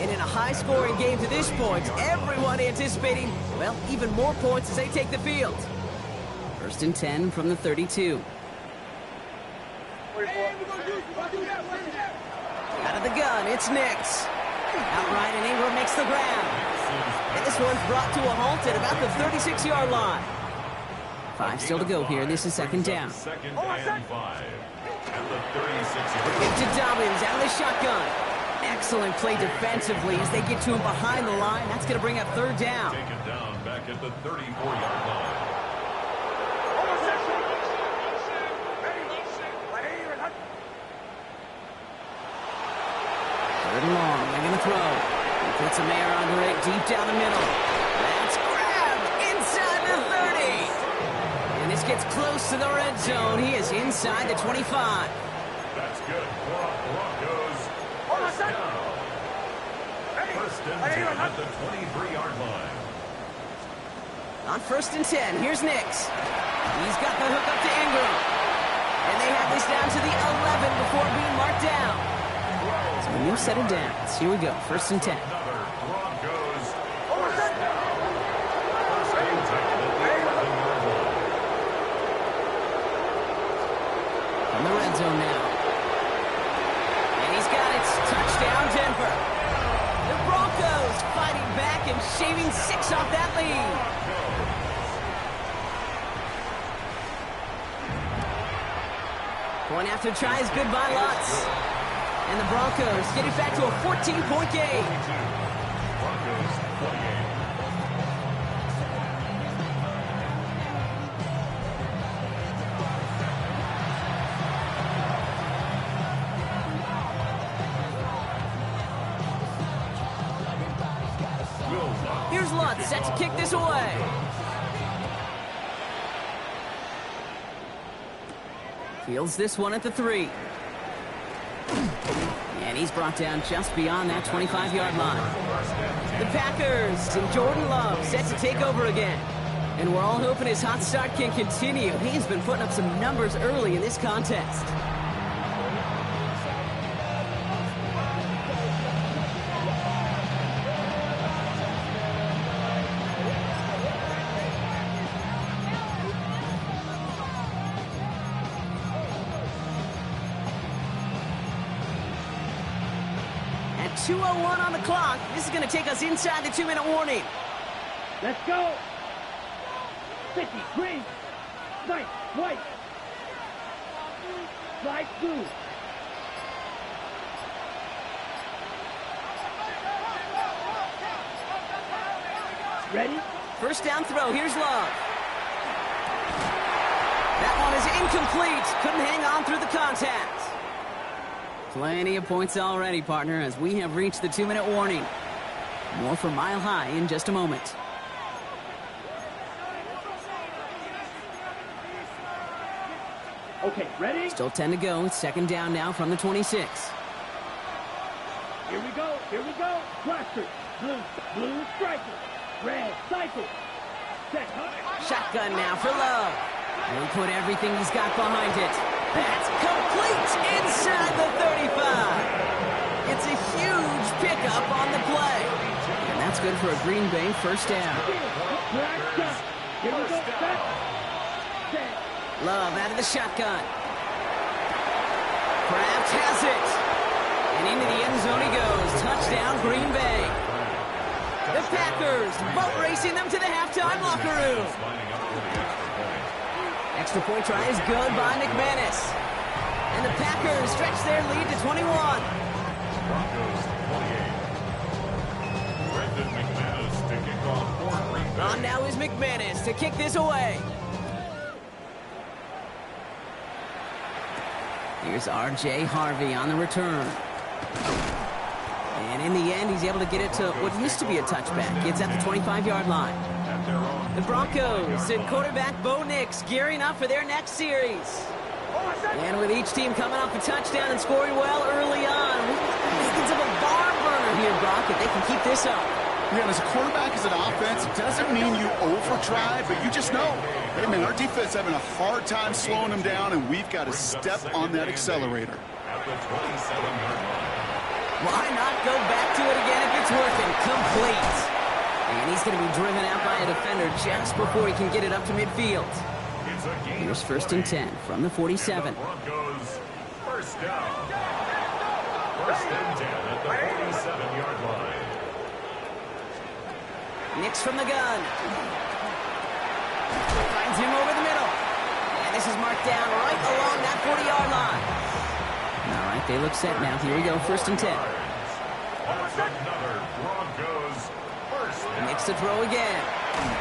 And in a high-scoring game to this point, everyone anticipating, well, even more points as they take the field. 1st and 10 from the 32. Out of the gun, it's Nix. Outright, and Ingram makes the grab. And this one's brought to a halt at about the 36-yard line. 5 still to go here. This is 2nd down. 2nd and 5. At the 36-yard line. To Dobbins out of the shotgun. Excellent play defensively as they get to him behind the line. That's going to bring up 3rd down. Taken down back at the 34-yard line. Third and long. They're going to throw. He puts a man under it deep down the middle. That's grabbed inside the 30. And this gets close to the red zone. He is inside the 25. That's good. Broncos. First down. 1st and 10 at the 23-yard line. On 1st and 10, here's Nix. He's got the hook up to Ingram. And they have this down to the 11 before being marked down. So when you set it down, here we go, 1st and 10. Another Broncos. First down. 1st and 10 at the 11-yard line. From the red zone now. And he's got it. Touchdown, Denver. The Broncos fighting back and shaving 6 off that lead. Point after try is good by Lutz. And the Broncos get it back to a 14-point game. Broncos 28. Here's Lutz set to kick this away. Fields this one at the 3. And he's brought down just beyond that 25-yard line. The Packers and Jordan Love set to take over again. And we're all hoping his hot start can continue. He's been putting up some numbers early in this contest. At 2:01 on the clock, this is going to take us inside the 2-minute warning. Let's go. 50, green, right, white, light blue. Ready? First down throw, here's Love. That one is incomplete. Couldn't hang on through the contact. Plenty of points already, partner, as we have reached the 2-minute warning. More for Mile High in just a moment. Okay, ready? Still 10 to go. Second down now from the 26. Here we go, here we go. Blaster, blue striker, red cycle. Set, Shotgun now for Love. He'll put everything he's got behind it. That's complete inside the 35. It's a huge pickup on the play. And that's good for a Green Bay first down. Here we go, set. Love out of the shotgun. Kraft has it. And into the end zone he goes. Touchdown, Green Bay. The Packers boat racing them to the halftime locker room. Extra point try is good by McManus. And the Packers stretch their lead to 21. Broncos 28. Brendan McManus to kick off for Green Bay. On now is McManus to kick this away. Here's R.J. Harvey on the return. And in the end, he's able to get it to what used to be a touchback. It's at the 25-yard line. The Broncos and quarterback Bo Nix gearing up for their next series. And with each team coming off a touchdown and scoring well early on, it's of a barn burner here, Brock, if they can keep this up. Yeah, as a quarterback, as an offense, it doesn't mean you over-try, but you just know, hey, man, our defense having a hard time slowing them down, and we've got to step on that accelerator. At the 27-yard line. Why not go back to it again if it's working? Complete. And he's going to be driven out by a defender just before he can get it up to midfield. Here's first and 10 from the 47. Broncos first down. First and 10 at the 47-yard line. Nix from the gun. Finds him over the middle. And this is marked down right along that 40-yard line. All right, they look set now. Here we go, first and 10. That's another Broncos first down. Nix to throw again.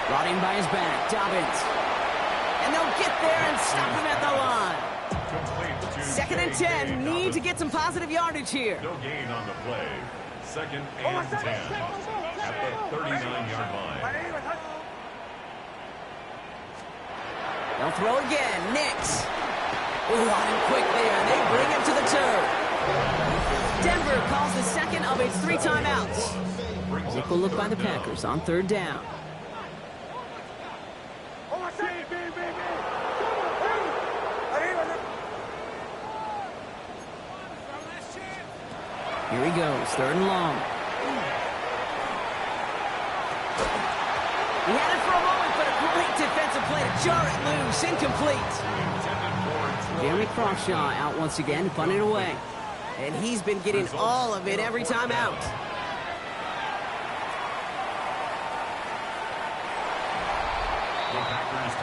Brought in by his back, Dobbins. And they'll get there and stop him at the line. Second and 10. Need to get some positive yardage here. No gain on the play. Second and 10 at the 39-yard line. They'll throw again. Nix. On him quick there. They bring him to the turf. Denver calls the second of its 3 timeouts. Nickel look by the Packers on third down. Here he goes, third and long. He had it for a moment, but a great defensive play to jar it loose. Incomplete. Jeremy Crawshaw out once again, punting it away. And he's been getting all of it every time out.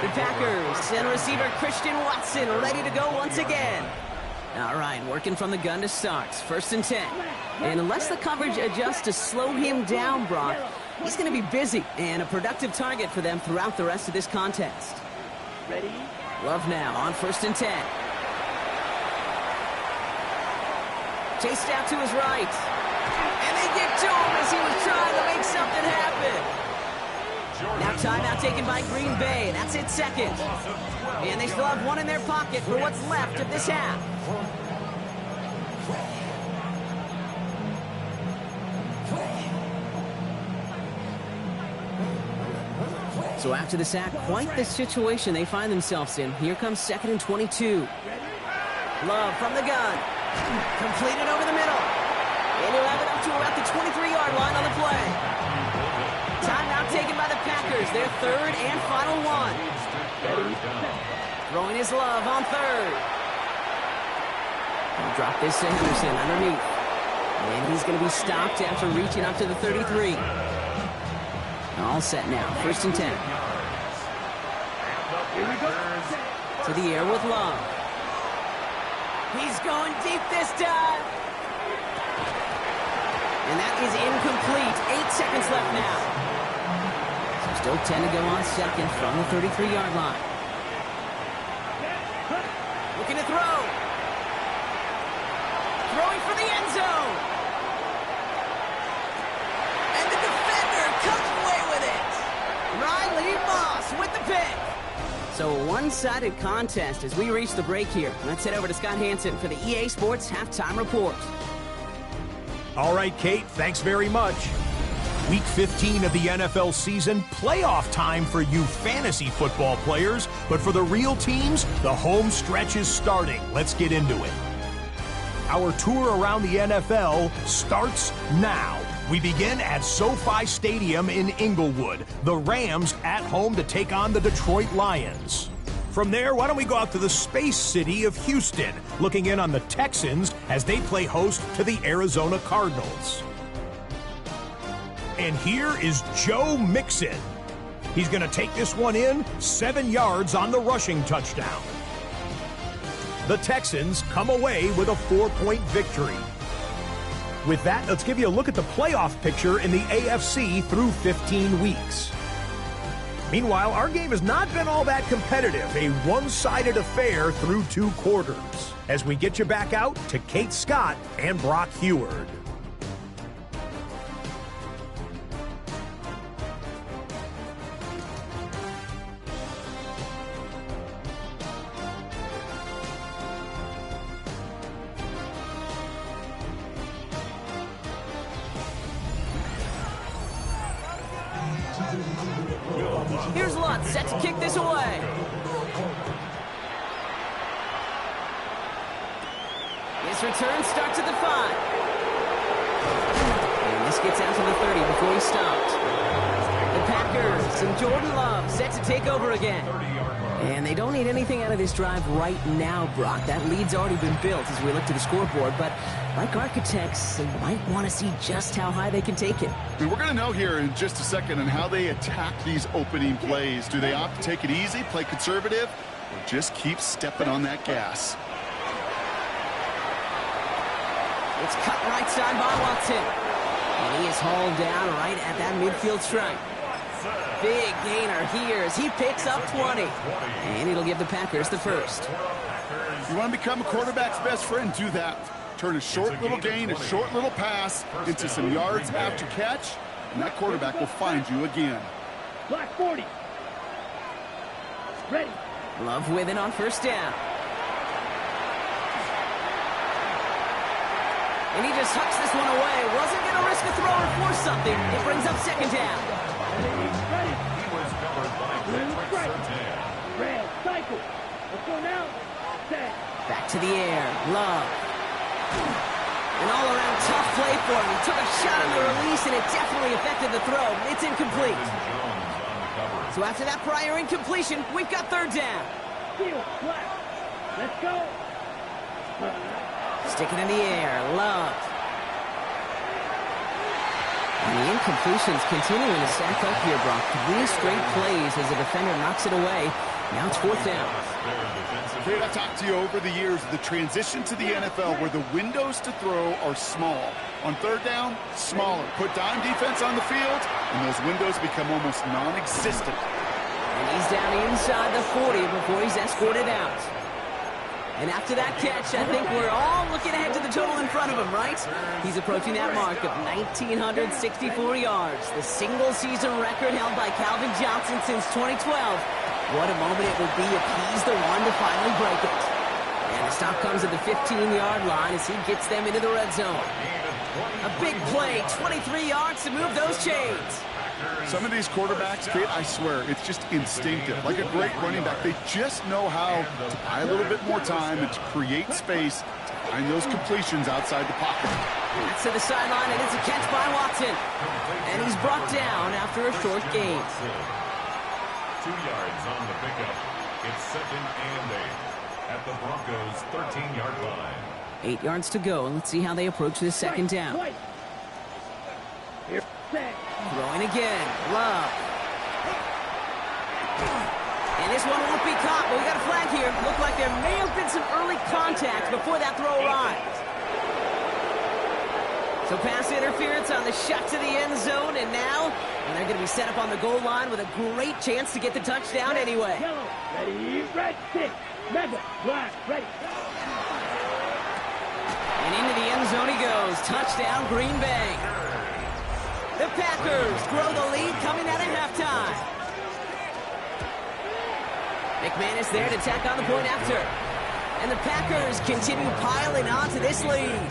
The Packers send receiver Christian Watson ready to go once again. All right, working from the gun to start. First and 10. And unless the coverage adjusts to slow him down, Brock, he's going to be busy and a productive target for them throughout the rest of this contest. Ready? Love now on first and 10. Chased out to his right. And they get to him as he was trying to make something happen. Now timeout taken by Green Bay. That's it, second. And they still have one in their pocket for what's left of this half. So after the sack, quite the situation they find themselves in. Here comes 2nd and 22. Love from the gun. Completed over the middle. And he'll have it up to about the 23-yard line on the play. Timeout taken by the Packers. Their 3rd and final one. Throwing his Love on 3rd. He'll drop this to Henderson underneath. And he's going to be stopped after reaching up to the 33. All set now. 1st and 10. To the air with Love. He's going deep this time. And that is incomplete. 8 seconds left now. So still 10 to go on 2nd from the 33-yard line. Looking to throw. Throwing for the end zone. And the defender comes away with it. Riley Moss with the pick. So a one-sided contest as we reach the break here. Let's head over to Scott Hansen for the EA Sports Halftime Report. All right, Kate, thanks very much. Week 15 of the NFL season, playoff time for you fantasy football players, but for the real teams, the home stretch is starting. Let's get into it. Our tour around the NFL starts now. We begin at SoFi Stadium in Inglewood. The Rams at home to take on the Detroit Lions. From there, why don't we go out to the space city of Houston, looking in on the Texans as they play host to the Arizona Cardinals. And here is Joe Mixon. He's going to take this one in, 7 yards on the rushing touchdown. The Texans come away with a 4-point victory. With that, let's give you a look at the playoff picture in the AFC through 15 weeks. Meanwhile, our game has not been all that competitive, a one-sided affair through 2 quarters. As we get you back out to Kate Scott and Brock Heward. Here's Lutz set to kick this away. This return starts at the 5. And this gets out to the 30 before he stopped. The Packers and Jordan Love set to take over again. And they don't need anything out of this drive right now, Brock. That lead's already been built as we look to the scoreboard. But like architects, they might want to see just how high they can take it. I mean, we're going to know here in just a second on how they attack these opening plays. Do they opt to take it easy, play conservative, or just keep stepping on that gas? It's cut right side by Watson. And he is hauled down right at that midfield stripe. Big gainer here as he picks up 20. And it'll give the Packers the first. You want to become a quarterback's best friend? Do that. Turn a short little gain, a short little pass into some yards after catch, and that quarterback will find you again. Black 40. Ready. Love with it on 1st down. And he just hucks this one away. Wasn't going to risk a throw or force something. It brings up 2nd down. Ready. Red, cycle. Let's go now. Set. Back to the air. Love. An all-around tough play for him. He took a shot on the release, and it definitely affected the throw. It's incomplete. So after that prior incompletion, we've got 3rd down. Field, flat. Let's go. Stick it in the air. Love. And the incompletions continuing to stack up here, Brock. 3 straight plays as the defender knocks it away. Now it's 4th down. Kate, I've talked to you over the years of the transition to the NFL where the windows to throw are small. On 3rd down, smaller. Put dime defense on the field, and those windows become almost non-existent. And he's down inside the 40 before he's escorted out. And after that catch, I think we're all looking ahead to the total in front of him, right? He's approaching that mark of 1,964 yards, the single-season record held by Calvin Johnson since 2012. What a moment it would be if he's the one to finally break it. And the stop comes at the 15-yard line as he gets them into the red zone. A big play, 23 yards to move those chains. Some of these quarterbacks, Kate, I swear, it's just instinctive. Like a great running back, they just know how to buy a little bit more time and to create space to find those completions outside the pocket. That's to the sideline, and it's a catch by Watson. And he's brought down after a short gain. 2 yards on the pickup. It's 2nd and 8 at the Broncos' 13-yard line. 8 yards to go, and let's see how they approach this second down. Throwing again. Love. And this one won't be caught, but we got a flag here. Looked like there may have been some early contact before that throw arrived. So pass interference on the shot to the end zone, and now they're going to be set up on the goal line with a great chance to get the touchdown anyway. Ready, red, stick, mega, black, ready. And into the end zone he goes. Touchdown, Green Bay. The Packers grow the lead coming out of halftime. McManus there to tack on the point after. And the Packers continue piling on to this lead.